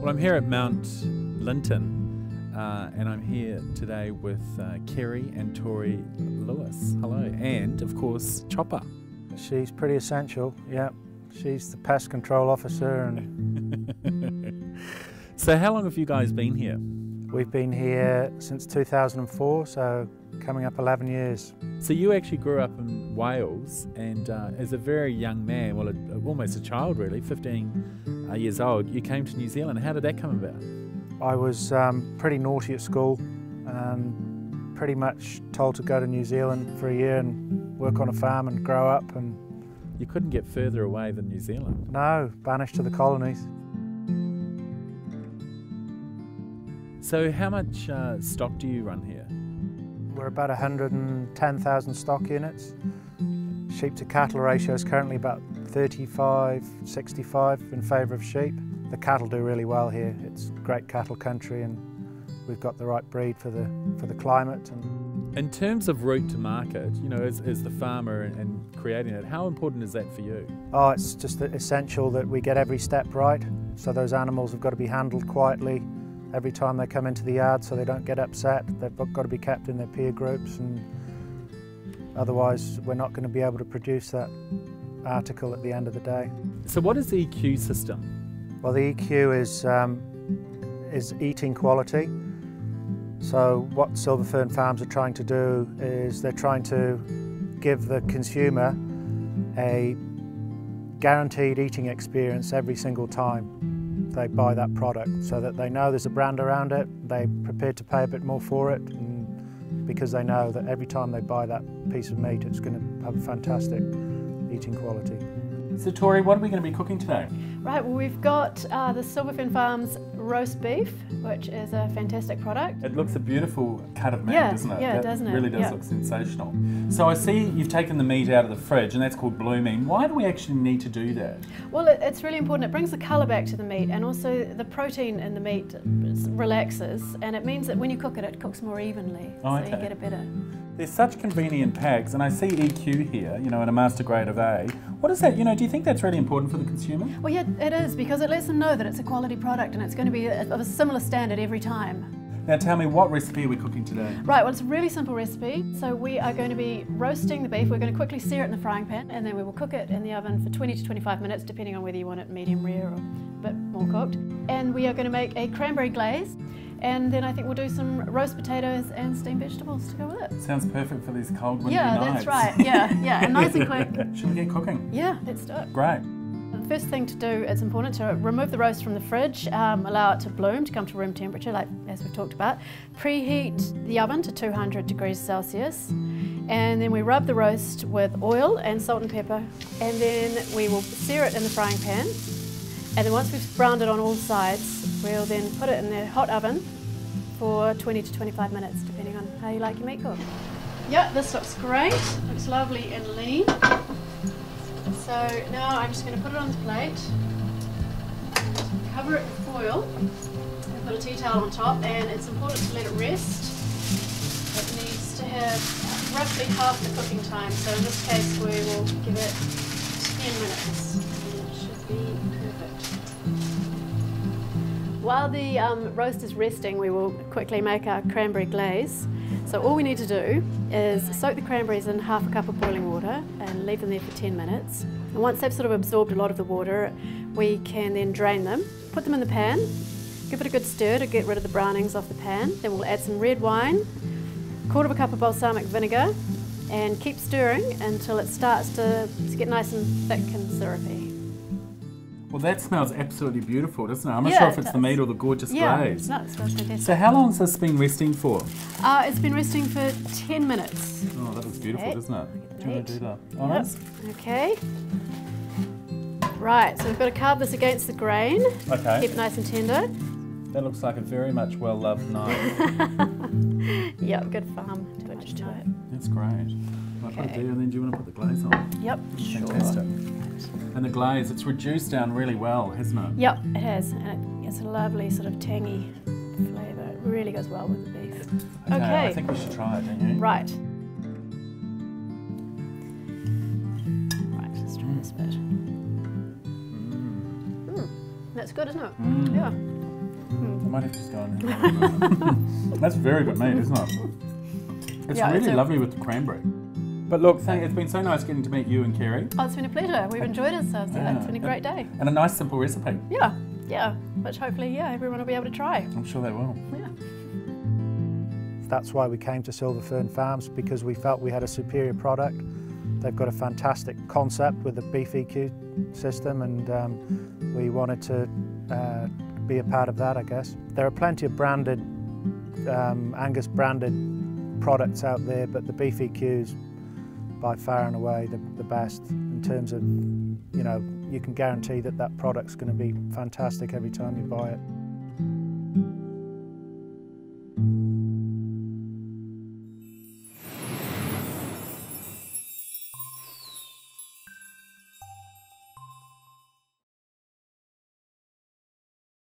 Well, I'm here at Mount Linton, and I'm here today with Kerry and Tori Lewis. Hello, and of course Chopper. She's pretty essential. Yeah, she's the pest control officer. And So, how long have you guys been here? we've been here since 2004, so coming up 11 years. So you actually grew up in Wales, and as a very young man, well, almost a child really, 15 years old, you came to New Zealand. How did that come about? I was pretty naughty at school and pretty much told to go to New Zealand for a year and work on a farm and grow up. And You couldn't get further away than New Zealand. no, banished to the colonies. So how much stock do you run here? We're about 110,000 stock units. Sheep to cattle ratio is currently about 35-65 in favour of sheep. The cattle do really well here. It's great cattle country, and we've got the right breed for the climate. And In terms of route to market, you know, as the farmer and creating it, how important is that for you? oh, it's just essential that we get every step right. So those animals have got to be handled quietly every time they come into the yard, so they don't get upset. They've got to be kept in their peer groups, and otherwise we're not going to be able to produce that article at the end of the day. So what is the EQ system? Well, the EQ is eating quality. So what Silver Fern Farms are trying to do is they're trying to give the consumer a guaranteed eating experience every single time they buy that product, so that they know there's a brand around it, they're prepared to pay a bit more for it, and because they know that every time they buy that piece of meat it's going to have a fantastic eating quality. So Tori, what are we going to be cooking today? Right, well we've got the Silver Fern Farms roast beef, which is a fantastic product. It looks a beautiful cut of meat, Yeah, doesn't it? yeah, That doesn't it? really does Yeah. look sensational. So I see you've taken the meat out of the fridge, and that's called blooming. Why do we actually need to do that? Well, it's really important. It brings the colour back to the meat, and also the protein in the meat relaxes, and it means that when you cook it, it cooks more evenly, Oh, so you okay. get a better. They're such convenient packs, and I see EQ here, you know, in a master grade of A. What is that? You know, do you think that's really important for the consumer? Well, yeah, it is, because it lets them know that it's a quality product and it's going to be of a similar standard every time. Now tell me, what recipe are we cooking today? Right, well it's a really simple recipe. So we are going to be roasting the beef. We're going to quickly sear it in the frying pan, and then we will cook it in the oven for 20 to 25 minutes, depending on whether you want it medium rare or a bit more cooked. And we are going to make a cranberry glaze, and then I think we'll do some roast potatoes and steamed vegetables to go with it. Sounds perfect for these cold winter Yeah, nights. that's right. Yeah, and nice and quick. Should we get cooking? Yeah, let's do it. Great. The first thing to do, it's important to remove the roast from the fridge, allow it to bloom, to come to room temperature, like as we've talked about. Preheat the oven to 200 degrees Celsius, and then we rub the roast with oil and salt and pepper, and then we will sear it in the frying pan. And then once we've browned it on all sides, we'll then put it in the hot oven for 20 to 25 minutes, depending on how you like your meat cooked. Yeah, this looks great. Looks lovely and lean. So now I'm just going to put it on the plate, cover it with foil, and put a tea towel on top, and it's important to let it rest. It needs to have roughly half the cooking time, so in this case we will give it 10 minutes, and it should be perfect. While the roast is resting, we will quickly make our cranberry glaze. So all we need to do is soak the cranberries in half a cup of boiling water and leave them there for 10 minutes. And once they've sort of absorbed a lot of the water, we can then drain them, put them in the pan, give it a good stir to get rid of the brownings off the pan. Then we'll add some red wine, a quarter of a cup of balsamic vinegar, and keep stirring until it starts to get nice and thick and syrupy. Well, that smells absolutely beautiful, doesn't it? I'm not Yeah, sure if it it's the does. meat or the gorgeous Yeah, glaze. no, it smells fantastic. So how long has this been resting for? It's been resting for 10 minutes. Oh, that looks beautiful, Okay. doesn't it? Do you want to do that? Yep. Honest? Okay. Right, so we've got to carve this against the grain. Okay. Keep it nice and tender. That looks like a very much well-loved knife. Yep, good farm touch to it. That's great. I'll put it Okay. there, and then do you want to put the glaze on? Yep, sure. Fantastic. And the glaze, it's reduced down really well, hasn't it? Yep, it has, and it's a lovely sort of tangy flavour. It really goes well with the beef. Okay. I think we should try it, don't you? Right. Right, let's try this bit. That's good, isn't it? Yeah. I might have to just go on there. That's very good meat, isn't it? It's Yeah, really it's lovely with the cranberry. But look, it's been so nice getting to meet you and Kerry. Oh, it's been a pleasure. We've enjoyed ourselves. Yeah. It's been a great day. And a nice simple recipe. Yeah, yeah. Which hopefully, everyone will be able to try. I'm sure they will. Yeah. That's why we came to Silver Fern Farms, because we felt we had a superior product. They've got a fantastic concept with the beef EQ system, and we wanted to be a part of that, I guess. There are plenty of branded, Angus branded products out there, but the beef EQ is by far and away the best in terms of, you can guarantee that that product's going to be fantastic every time you buy it.